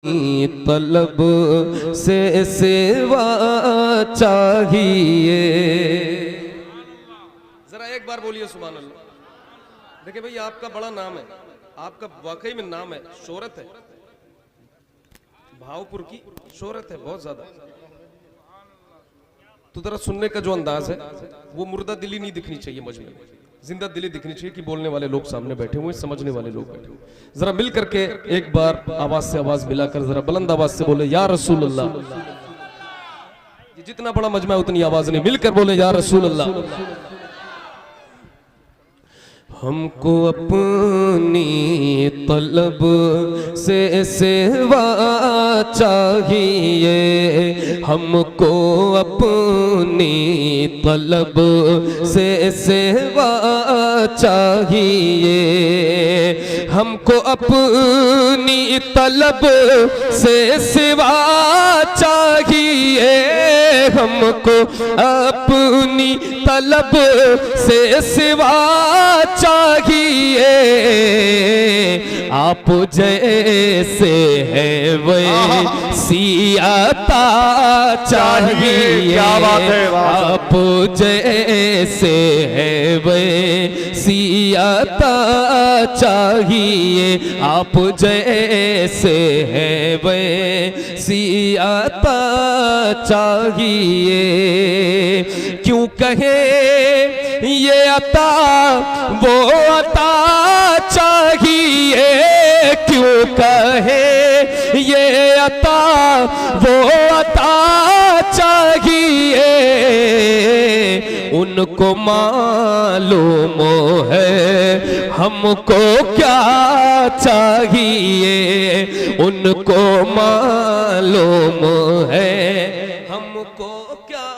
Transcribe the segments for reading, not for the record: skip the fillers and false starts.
तलब से सेवा चाहिए। जरा एक बार बोलिए सुभान अल्लाह। देखिए भाई, आपका बड़ा नाम है, आपका वाकई में नाम है, शोहरत है, भावपुर की शोहरत है बहुत ज्यादा। तो जरा सुनने का जो अंदाज है वो मुर्दा दिली नहीं दिखनी चाहिए, मजमे में जिंदा दिली दिखनी चाहिए कि बोलने वाले लोग सामने बैठे हुए, समझने वाले लोग बैठे हुए। जरा मिल करके एक बार आवाज से आवाज मिलाकर जरा बुलंद आवाज से बोले या रसूल अल्लाह। जितना बड़ा मजमा है उतनी आवाज नहीं, मिलकर बोले या रसूल अल्लाह। हमको अपनी तलब से सेवा चाहिए, हमको अपनी तलब से सेवा चाहिए, हमको अपनी तलब से सेवा चाहिए, हमको अपनी तलब से सेवा चाहिए। आप जैसे हैं वैसी अता चाहिए, आप जैसे हैं वैसी अता चाहिए, आप जैसे हैं वैसी अता चाहिए। क्यों कहे ये अता वो अता चाहिए, क्यों कहे ये अता वो अता चाहिए, उनको मालूम है हमको क्या चाहिए, उनको मालूम है हमको क्या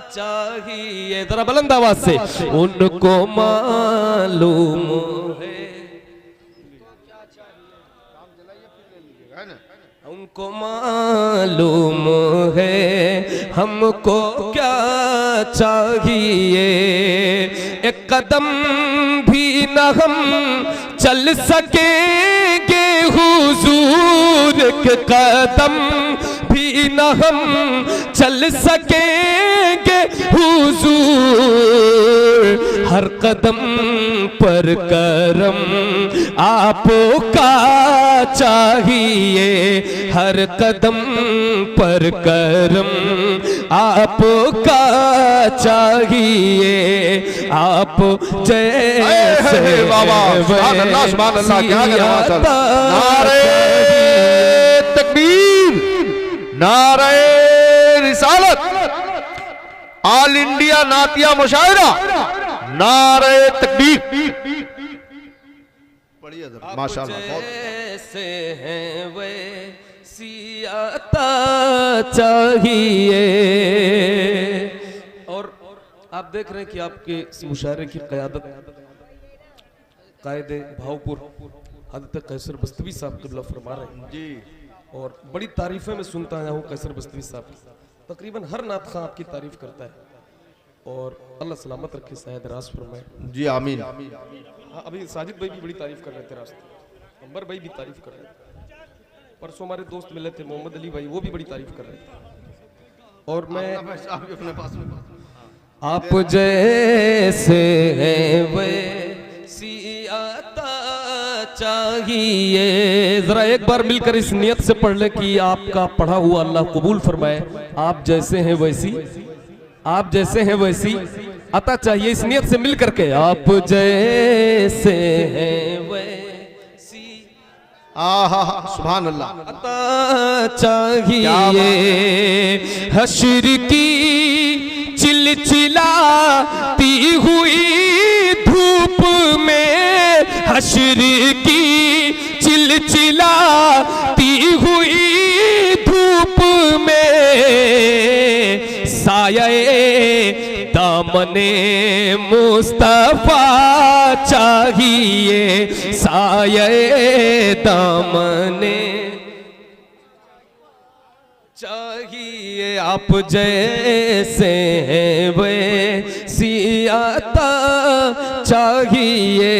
चाहिए। जरा बुलंद आवाज से, उनको मालूम है, उनको मालूम है हमको क्या चाहिए। एक कदम भी न हम चल सकेंगे हुजूर, एक कदम भी न हम चल सकेंगे हुजूर, हर कदम पर करम आपका चाहिए, हर कदम पर करम आपका चाहिए, आप जैसे नारे तकबीर, नारे रिसालत, ऑल इंडिया नातिया मुशायरा, नारे तकबीर। माशाअल्लाह, जैसे हैं वैसी अता चाहिए। और आप देख रहे हैं कि आपके इस मुशायरे की क़यादत कायदे भावपुर हज़रत कैसर बस्तवी साहब क़िबला फरमा रहे हैं जी। और बड़ी तारीफ़ें मैं सुनता आया हूँ कैसर बस्तवी साहब की, तकरीबन हर नात खां आपकी तारीफ करता है। और अल्लाह सलामत रखे, शायद राज फरमाए जी, आमीन। हाँ, अभी साजिद भाई भी बड़ी तारीफ कर रहे थे, रास्ते अंबर भाई भी तारीफ कर रहे थे, परसों हमारे दोस्त मिले थे मोहम्मद अली भाई, वो भी बड़ी तारीफ कर रहे थे। और मैं अपने पास में आप जैसे हैं वैसी अता चाहिए। जरा एक बार मिलकर इस नियत से पढ़ ले कि आपका पढ़ा हुआ अल्लाह कबूल फरमाए। आप जैसे हैं वैसी, आप जैसे हैं वैसी अता चाहिए, इस नियत से मिल करके आप जैसे हैं वैसी सुभान अल्लाह अता चाहिए। हश्र की चिलचिलाती हुई धूप में, हश्र की चिलचिलाती हुई धूप में, साये दामने मुस्तफा चाहिए, साये दामने चाहिए। आप जैसे हैं वैसी अता चाहिए।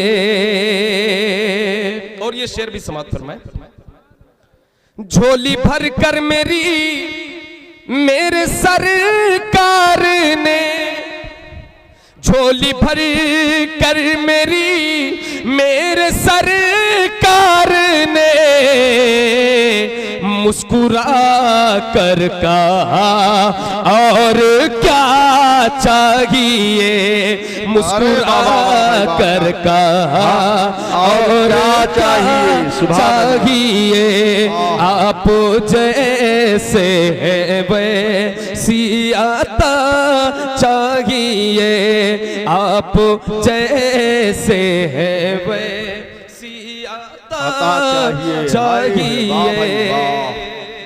और ये शेर भी समाप्त फरमाए। झोली भर कर मेरे सरकार ने, झोली भर कर मेरे सरकार ने मुस्कुरा कर कहा और क्या चाहिए, मुस्कुरा कर कहा और क्या चाहिए, आप जैसे है वैसी आता चाहिए, आप जैसे है वैसी आता चाहिए,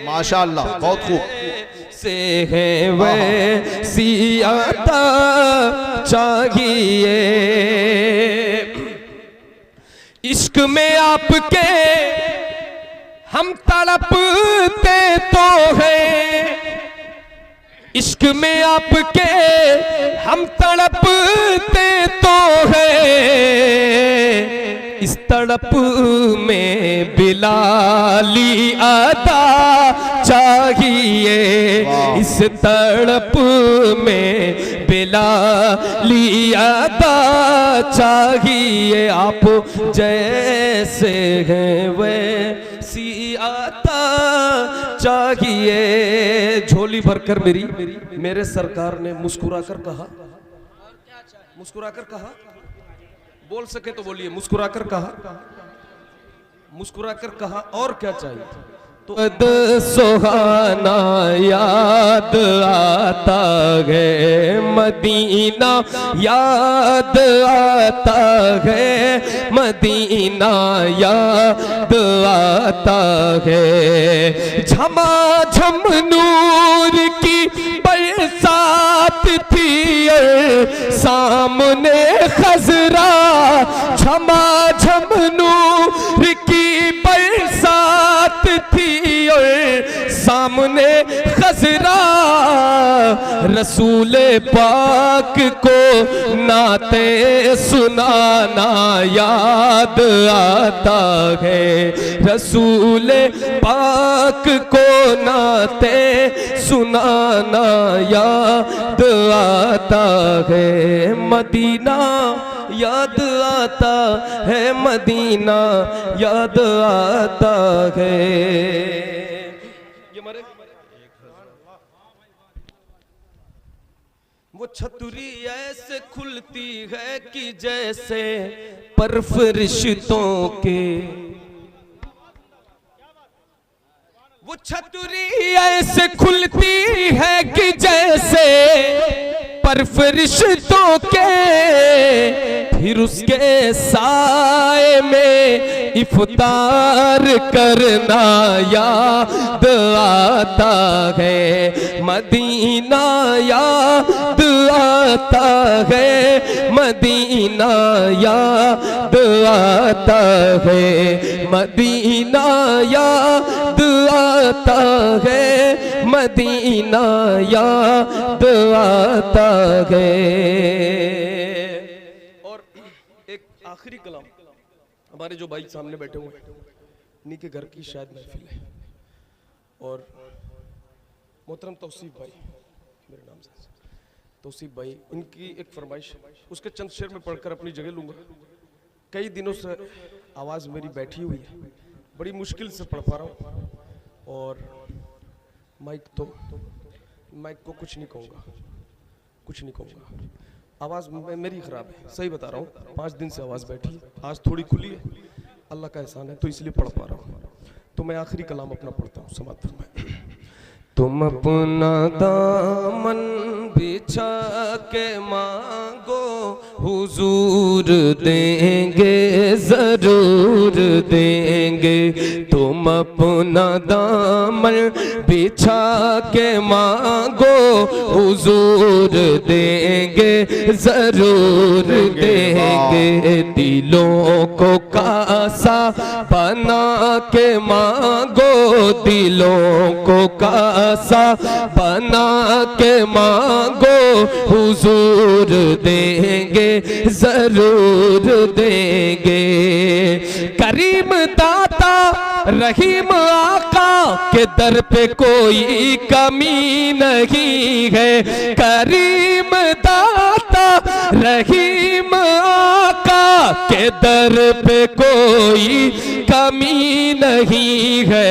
माशाअल्लाह बहुत खूब, से है वैसी आता चाहिए। इश्क में आपके हम तड़पते तो हैं, इश्क में आपके हम तड़पते तो हैं, इस तड़प में बिलाली अदा चाहिए, इस तड़प में बिलाली अदा चाहिए, आप जैसे हैं वैसी आता चाहिए। झोली भरकर मेरे सरकार ने मुस्कुराकर कहा, मुस्कुराकर कहा, बोल सके तो बोलिए, मुस्कुराकर कहा, मुस्कुराकर कहा और क्या चाहिए, तो सुहाना याद आता है मदीना, याद आता है मदीना, याद आता है। झमाझम नूर की बरसात थी सामने खजरा, झमाझम नूर की बरसात थी सामने खजरा, रसूल पाक को नाते सुनाना याद आता है, रसूल पाक को नाते सुनाना याद आता है, मदीना याद आता है, मदीना याद आता है। ये मरे वो छतरी ऐसे खुलती है कि जैसे परफरिश्तों के, वो छतरी ऐसे खुलती है कि जैसे परफरिश्तों के, फिर उसके साए में इफ्तार करना याद आता है, मदीना याद आता है, मदीना याद आता है, मदीना याद आता है, मदीना याद आता है। और एक आखिरी कलाम हमारे जो भाई सामने बैठे हुए हैं, इन्हीं के घर की शायद महफिल है, और मोहतरम तौसीफ भाई, मेरे नाम से तौसीफ भाई, इनकी एक फरमाइश, उसके चंद शेर में पढ़कर अपनी जगह लूंगा। कई दिनों से आवाज़ मेरी बैठी हुई है, बड़ी मुश्किल से पढ़ पा रहा हूँ, और माइक को कुछ नहीं कहूँगा, कुछ नहीं कहूँगा, आवाज़ मेरी ख़राब है, सही बता रहा हूँ, 5 दिन से आवाज़ बैठी, आज थोड़ी खुली है, अल्लाह का एहसान है, तो इसलिए पढ़ पा रहा हूँ। तो मैं आखिरी कलाम अपना पढ़ता हूँ, समाप्त फरमाएं। तुम अपना दामन बिछा के मांगो, हुजूर देंगे जरूर देंगे, तुम अपना दामन बिछा के मांगो, हुजूर देंगे जरूर देंगे, दिलों को कासा बना के मांगो, दिलों को कासा बना के मांगो, हुजूर देंगे जरूर देंगे, करीम दाता रहीम आका के दर पे कोई कमी नहीं है, करीम दाता रहीम आका के दर पे कोई कमी नहीं है।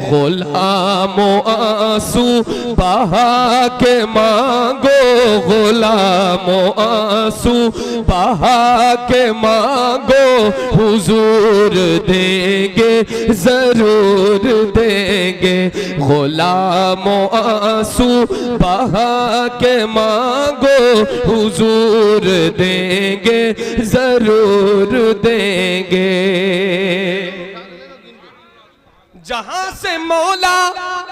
गुलामों आंसू बहा के मांगो, गुलामों आंसू बहा के मांगो, हुजूर देंगे जरूर देंगे। गुलामों आंसू बहा के मांगो, हुजूर देंगे जरूर देंगे। जहां से मौला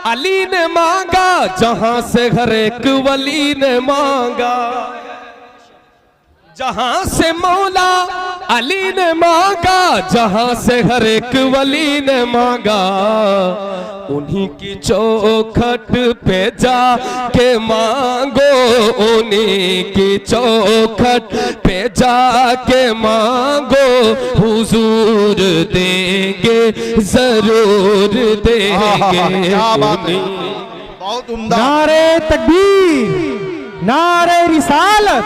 अली ने मांगा, जहां से हर एक वली ने मांगा, जहां से मौला अली ने मांगा, जहां से हर एक वली ने मांगा, उन्हीं की चौखट पे जा के मांगो, उन्हीं की चौखट पे जा के मांगो, हुजूर देंगे जरूर देंगे। बहुत उम्दा। नारे तकबीर, नारे रिसालत,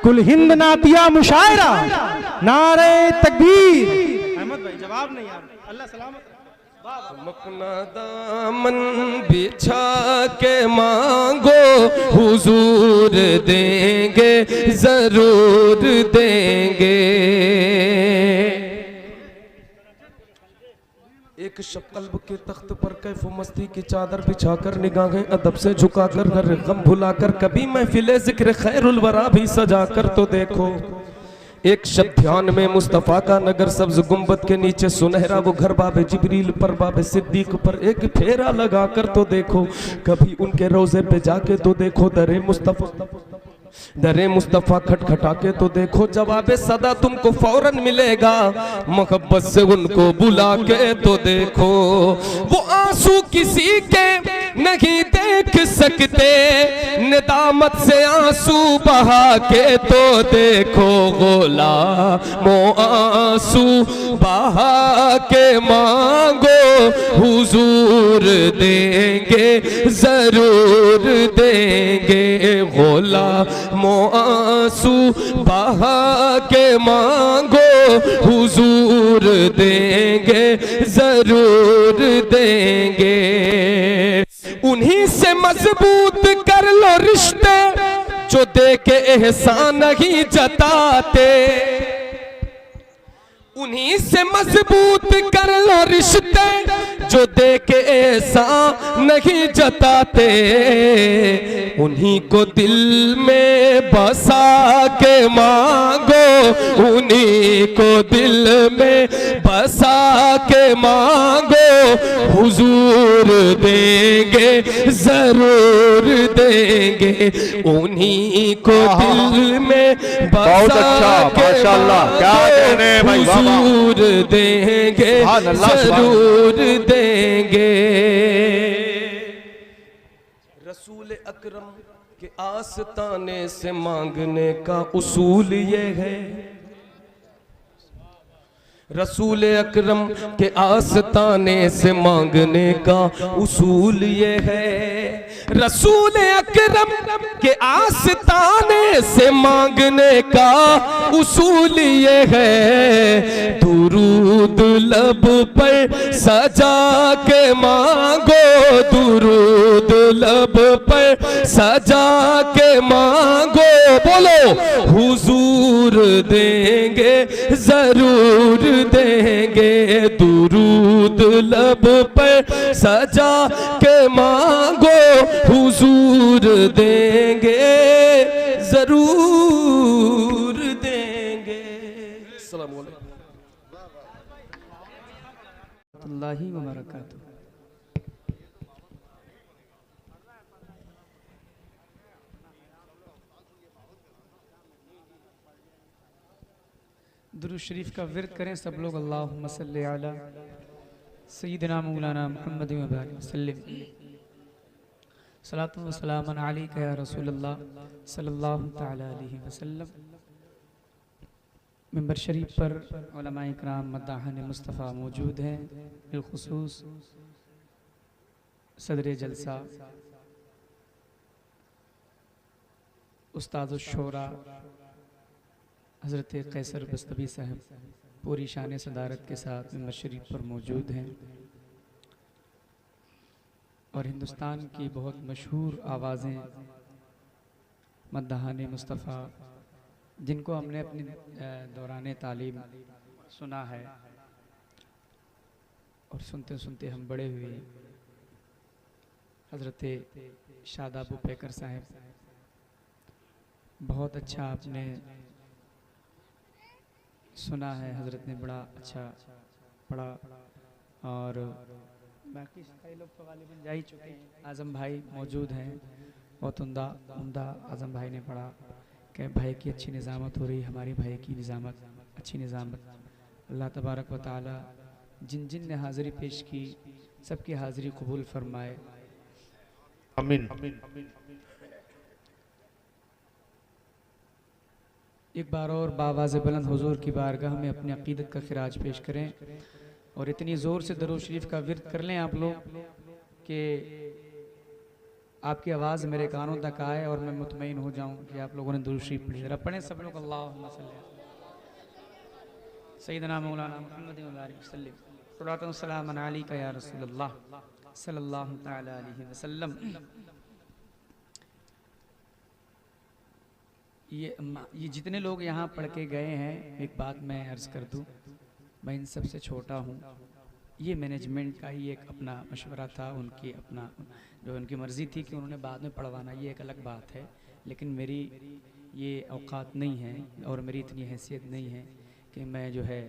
कुल हिंद नातिया मुशायरा, नारे तकबीर। अहमद भाई जवाब नहीं यार, अल्लाह सलामत। अपना दामन बिछा के मांगो, हुजूर देंगे जरूर देंगे। एक शब कल्ब के तख्त पर कैफ मस्ती की चादर बिछाकर, निगाहें अदब से झुकाकर, हर गम भुलाकर, कभी महफिले जिक्र खैरुल वरा भी सजाकर तो देखो। एक शब्द ध्यान में मुस्तफ़ा का नगर, सब्ज गुंबद के नीचे सुनहरा वो घर, बाबे जिब्रील पर बाबे सिद्दीक पर एक फेरा लगा कर तो देखो। कभी उनके रोजे पे जाके तो देखो, दरे मुस्तफ़ा खटखटा के तो देखो, जवाबे सदा तुमको फौरन मिलेगा, मोहब्बत से उनको बुला के तो देखो। वो आंसू किसी के नहीं देख सकते, निदामत से आंसू बहा के तो देखो। गुलामों आंसू बहा के मांगो, हुजूर देंगे जरूर देंगे। गुलामों आंसू बहा के मांगो, हुजूर देंगे जरूर देंगे। उन्हीं से मजबूत कर लो रिश्ते, जो दे के एहसान नहीं जताते। उन्हीं से मजबूत कर लो रिश्ते, जो दे के ऐसा नहीं जताते। उन्हीं को दिल में बसा के मांगो, उन्हीं को दिल में बसा के मांगो, हुजूर देंगे जरूर देंगे। उन्हीं को दिल में बसा के माशाअल्लाह, क्या कह रहे हैं भाई, हुजूर देंगे जरूर देंगे। रसूल अकरम के आस्ताने से मांगने का उसूल ये है, रसूल अकरम के आस्ताने से मांगने का उसूल ये है। रसूल अकरम के आस्ताने से मांगने का उसूल ये है। दुरूद लब पर सजा के मांगो, दुरूद लब पर सजा के मांगो। बोलो हुजूर देंगे जरूर देंगे। दुरूद लब पर सजा के मांगो, हुजूर देंगे जरूर देंगे। अस्सलाम वालेकुम अल्लाही व बरकातहू। दुरूद शरीफ का विर्द करें सब लोग। अल्लाहुम्मा सल्ली अला सय्यिदिना मौलाना मुहम्मद व बारिक वसल्लिम। सलातु व सलामन अलैका या रसूलल्लाह सल्लल्लाहु तआला अलैहि वसल्लम। मिंबर शरीफ पर उलमाए इकराम मद्दाहान मुस्तफ़ा मौजूद हैं। बिलखुसूस सदर जलसा उस्ताद शोरा हज़रत कैसर बस्तवी साहब पूरी शान सदारत के साथ मिंबर शरीफ पर मौजूद हैं और हिंदुस्तान की बहुत मशहूर आवाज़ें मद्दाहान मुस्तफ़ा जिनको हमने अपनी दौरान तालीम सुना है और सुनते सुनते हम बड़े हुए। हज़रत शादाब पैकर साहब बहुत अच्छा आपने सुना है, हज़रत ने बड़ा अच्छा पढ़ा और बाकी कई लोग तो गालिबन जा ही चुके हैं। आज़म भाई मौजूद हैं, बहुत उम्दा आज़म भाई ने पढ़ा कि भाई की अच्छी निज़ामत हो रही, हमारी भाई की निज़ामत अच्छी निज़ामत। अल्लाह तबारक व तआला जिन जिन ने हाज़िरी पेश की सबकी हाज़िरी कबूल फरमाए, आमीन। एक बार और बावाज़ बुलंद हुजूर की बारगाह में अपनी अक़ीदत का खिराज पेश करें और इतनी ज़ोर से दरूद शरीफ का विर्द कर लें आप लोग कि आपकी आवाज़ मेरे कानों तक आए और मैं मुतमईन हो जाऊं कि आप लोगों ने दरूद शरीफ पढ़ी। ज़रा पढ़ें सब लोग, अल्लाहुम्मा सल्ली सय्यदना मौलाना मुहम्मद सल्लल्लाहु अलैहि या रसूलल्लाह सल्लल्लाहु तआला अलैहि वसल्लम। ये जितने लोग यहाँ पढ़ के गए हैं, एक बात मैं अर्ज़ कर दूँ, मैं इन सबसे छोटा हूँ। ये मैनेजमेंट का ही एक अपना मशवरा था, उनकी अपना जो उनकी मर्ज़ी थी कि उन्होंने बाद में पढ़वाना, ये एक अलग बात है। लेकिन मेरी ये औकात नहीं है और मेरी इतनी हैसियत नहीं है कि मैं जो है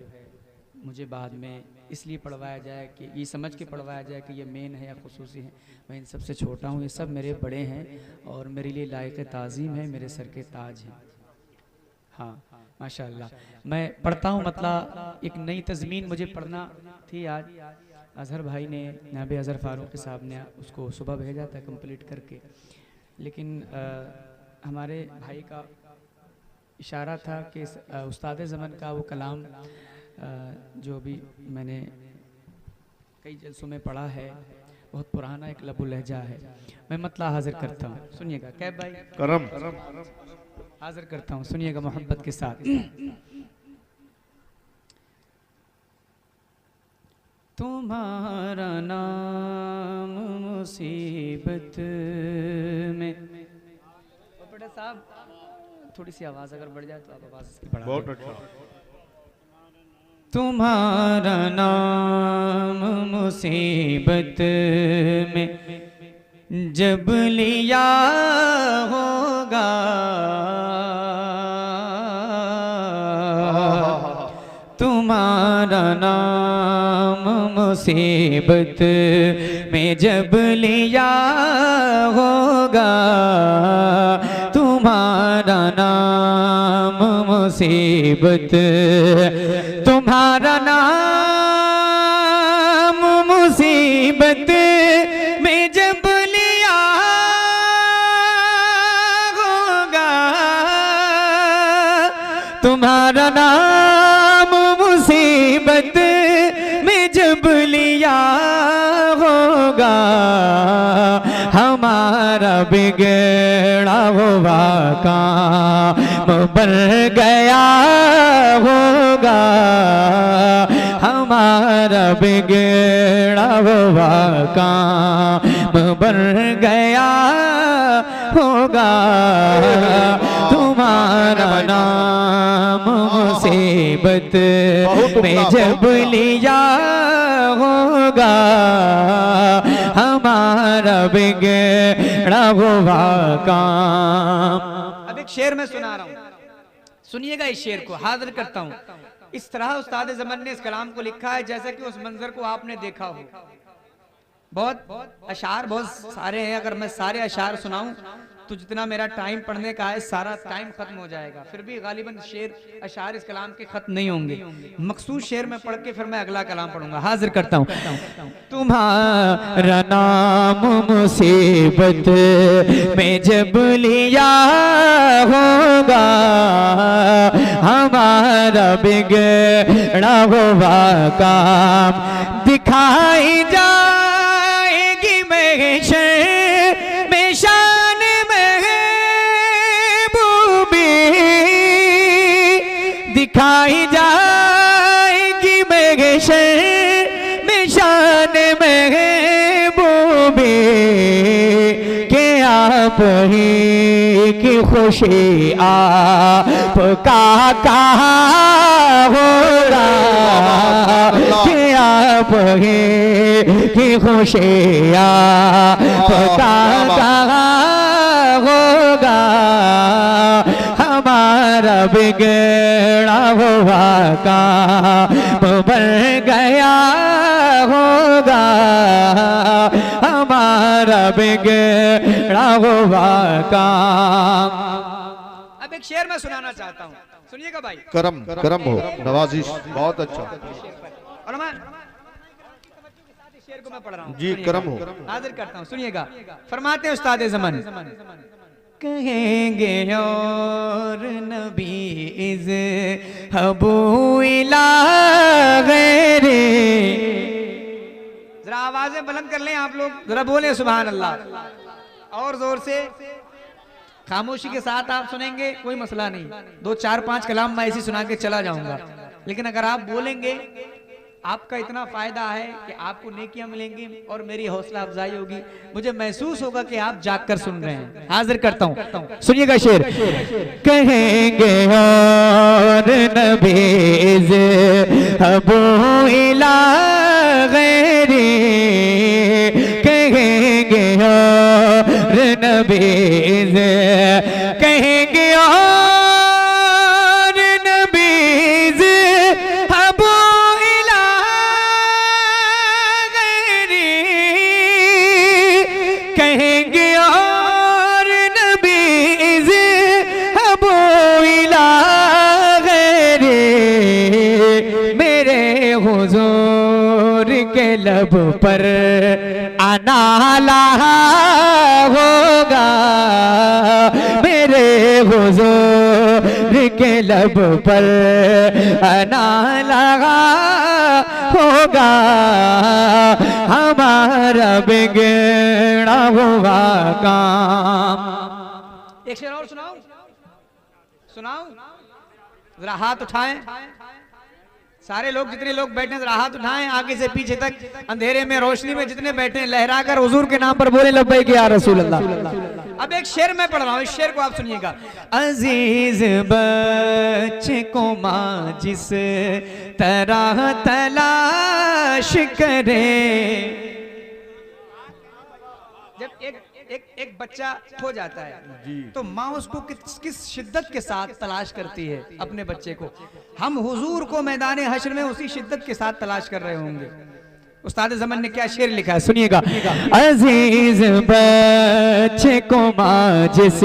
मुझे बाद में इसलिए पढ़वाया जाए कि ये समझ के पढ़वाया जाए कि ये मेन है या खुसूसी है। मैं इन सबसे छोटा हूँ, ये सब मेरे बड़े हैं और मेरे लिए लायक ताज़ीम है, मेरे सर के ताज हैं। हाँ माशाअल्लाह। मैं पढ़ता हूँ, मतलब एक नई तज़मीन मुझे पढ़ना थी। आज अज़हर भाई ने, नाब अज़हर फ़ारूक़ी साहब ने उसको सुबह भेजा था कंप्लीट करके, लेकिन हमारे भाई का इशारा था कि उस्ताद ज़मान का वो कलाम जो भी मैंने कई जलसों में पढ़ा है, बहुत पुराना एक लबुल लहजा है, मैं मतला हाजिर करता हूँ, सुनिएगा। क्या भाई करम हाजिर करता हूँ, सुनिएगा मोहब्बत के साथ। तुम्हारा नाम मुसीबत में, बड़े साहब थोड़ी सी आवाज़ अगर बढ़ जाए तो आप आवाज़ इसकी बढ़ा बहुत दें। अच्छा। तुम्हारा नाम मुसीबत में जब लिया होगा, तुम्हारा नाम मुसीबत में जब लिया होगा, तुम्हारा नाम मुसीबत, तुम्हारा नाम मुसीबत में जब लिया होगा, तुम्हारा नाम मुसीबत में जब लिया होगा, हमारा बिगड़ा हुआ काम बन गया होगा, हमारा बिगड़ा हुआ काम बन गया होगा, तुम्हारा नाम मुसीबत में जब लिया होगा, हमारा बिगड़ा हुआ काम। अब एक शेर मैं सुना रहा हूँ, सुनिएगा इस शेर को, हाजिर करता हूँ। इस तरह उस्ताद ज़मान ने इस कलाम को लिखा है जैसा कि उस मंजर को आपने देखा हो। बहुत अशार बहुत सारे हैं, अगर मैं सारे अशार सुनाऊं तो जितना मेरा टाइम पढ़ने का है सारा टाइम खत्म हो जाएगा, फिर भी गालिबन शेर अशार इस कलाम के खत्म नहीं होंगे। मखसूस शेर में पढ़ के फिर मैं अगला कलाम पढ़ूंगा। हाजिर करता हूँ। तुम्हारा नाम मुसीबत में जब लिया होगा, हमारा बिगड़ा हुआ काम दिखाई जाएगी मैं महशर में शान महबूबी दिखाई जाएगी, महशर में शान महबूबी के आप ही की खुशी आपका कहाँ होगा, कि आप ही की खुशी आपका कहाँ होगा, हमारा बिगड़ा हुआ काम बन गया होगा, हमारा बिगड़ा हुआ काम। अब एक शेर मैं सुनाना चाहता हूँ, सुनिएगा भाई। करम करम हो, नवाजिश बहुत अच्छा और मैं शेर को मैं पढ़ रहा हूँ जी, करम हो। हाजिर करता हूँ, सुनिएगा। फरमाते हैं उस्ताद ज़मान, कहेंगे और नबी इज़ हबू इला गैरे। जरा आवाजें बुलंद कर लें आप लोग, जरा बोले सुभान अल्लाह और जोर से। खामोशी के साथ आप सुनेंगे कोई मसला नहीं, 2 4 5 कलाम मैं ऐसे सुना के चला जाऊंगा, लेकिन अगर आप बोलेंगे आपका इतना फायदा है कि आपको नेकियां मिलेंगी और मेरी हौसला अफजाई होगी, मुझे महसूस होगा कि आप जागकर सुन रहे हैं। हाजिर करता हूं, सुनिएगा शेर। कहेंगे और नबीज अबू इला गैरी, कहेंगे और नबीज, कहेंगे और नबीज अबू कहेंगे और नबीज़ अबू इला गैरे, मेरे हुजूर के लब पर आना लगा होगा, मेरे हुजूर के लब पर आना लगा होगा, हमारा बिगड़ा हुआ काम। एक शेर और सुनाओ, सुनाओ जरा, हाथ उठाएं सारे लोग, जितने लोग बैठे जरा हाथ उठाएं, आगे से पीछे तक, अंधेरे में रोशनी में जितने बैठे लहराकर हुजूर के नाम पर बोले लब्बैक या रसूल अल्लाह। अब एक शेर मैं पढ़ रहा हूं, इस शेर को आप सुनिएगा। अजीज बच्चे को माँ जिस तरह तलाश करे, जब एक बच्चा हो जाता है तो माँ उसको किस शिद्दत के साथ तलाश करती है अपने बच्चे को, हम हुजूर को मैदान हश्र में उसी शिद्दत के साथ तलाश कर रहे होंगे। उस्ताद ज़मान ने क्या शेर लिखा है, सुनिएगा। अजीज बच्चे को माँ जिस,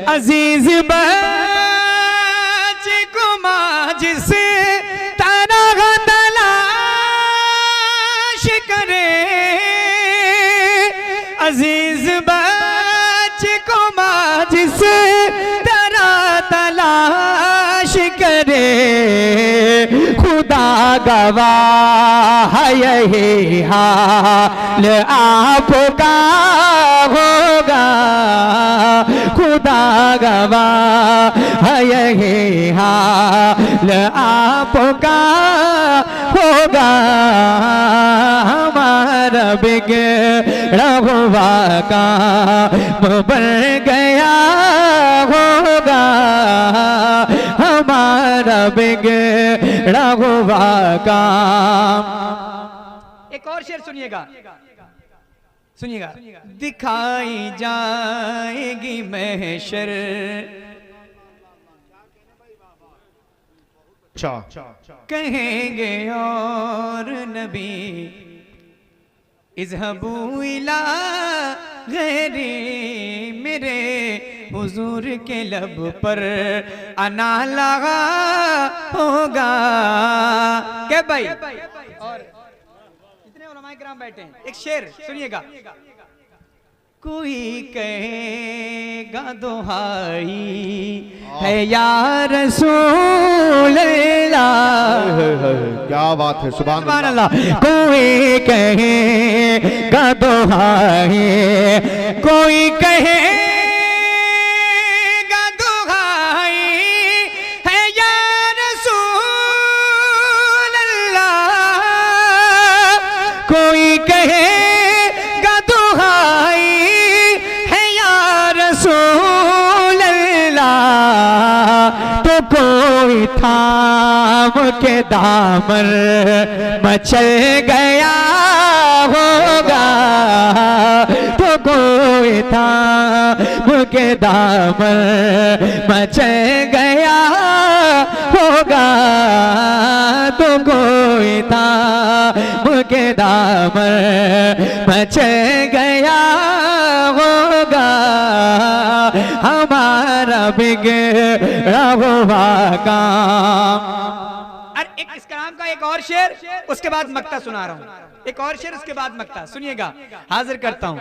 अजीज बच्चे को माँ जिस तरह तलाश करे, अजीज बच्चे को माँ जिस तरह तलाश करे, खुदा गवाह यही हाल आपका होगा, खुदा गवाह यही हाल आपका होगा, हमारा बिगड़ा हुआ काम बन गया होगा, हमारा बिगड़ा हुआ काम। एक और शेर सुनिएगा, सुनिएगा। दिखाई जाएगी महशर, कहेंगे और नबी इज़हबू इला गैरी, मेरे हुजूर के लब पर आना लगा होगा। क्या भाई? और जितने उलमाए किराम बैठे हैं, एक शेर सुनिएगा। कोई कहेगा दुहाई है या रसूल अल्लाह। क्या बात है, सुभान सुभान अल्लाह। अल्लाह। कोई कहेगा दुहाई, कोई कहेगा दुहाई है या रसूल अल्लाह। कोई कहेगा दुहाई है या रसूल अल्लाह। तो कोई थाम के दामन मचल गया होगा। तो कोई थाम के दामन मचल गया होगा। तो कोई थाम के दामन मचल गया होगा। हमारा बिगड़ा हुआ काम। और एक इस कलाम का एक और शेर, उसके बाद मक्ता सुना रहा हूं। एक और शेर उसके बाद मक्ता सुनिएगा, हाजिर करता हूं।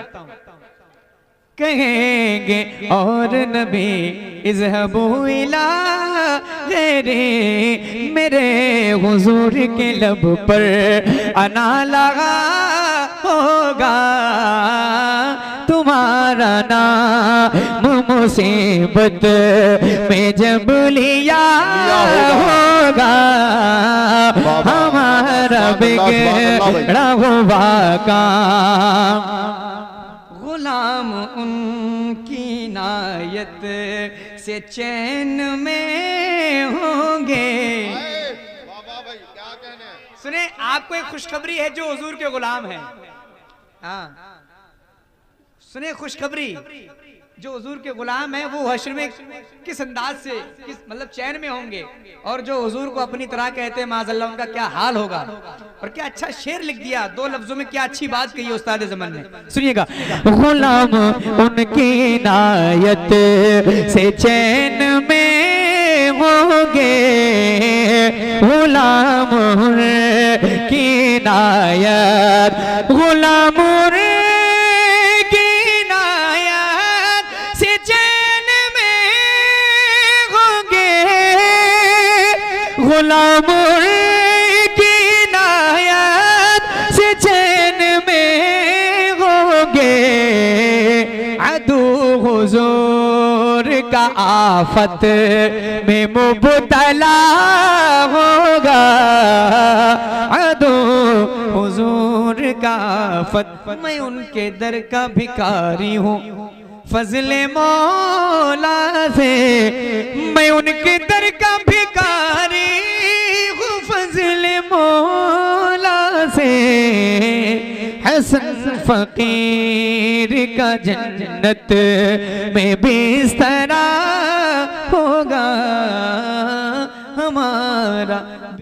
कहेंगे और नबी इज़हबू इला गैरे, मेरे हुजूर के लब पर अना लगा होगा। तुम्हारा नाम मुसीबत में जब लिया होगा। हमारा बिगड़ा हुआ काम। गुलाम उनकी नायत से चैन में होंगे। सुने, आपको एक खुशखबरी है जो हुजूर के गुलाम है। हाँ सुने, खुशखबरी जो हुजूर के गुलाम है वो हश्र में किस अंदाज से, किस मतलब चैन में होंगे। और जो हुजूर को अपनी तरह कहते हैं माज़अल्लाह, उनका क्या हाल होगा। और क्या अच्छा शेर लिख दिया, 2 लफ्जों में क्या अच्छी बात कही है उस्ताद ज़मान ने। सुनिएगा, गुलाम उनकी नायत से चैन में होंगे। गुलाम उनकी नायत, गुलाम गुलाम की नायत से चैन में होंगे। अदू हुजूर का आफत में मुब्तला होगा। अदू हुजूर का आफत, मैं उनके दर का भिखारी हूँ। फजले मौला से मैं उनके दर का भिखारी हूँ। फजले मौला से हसन फकीर का जन्नत में बिस्तरा होगा। हमारा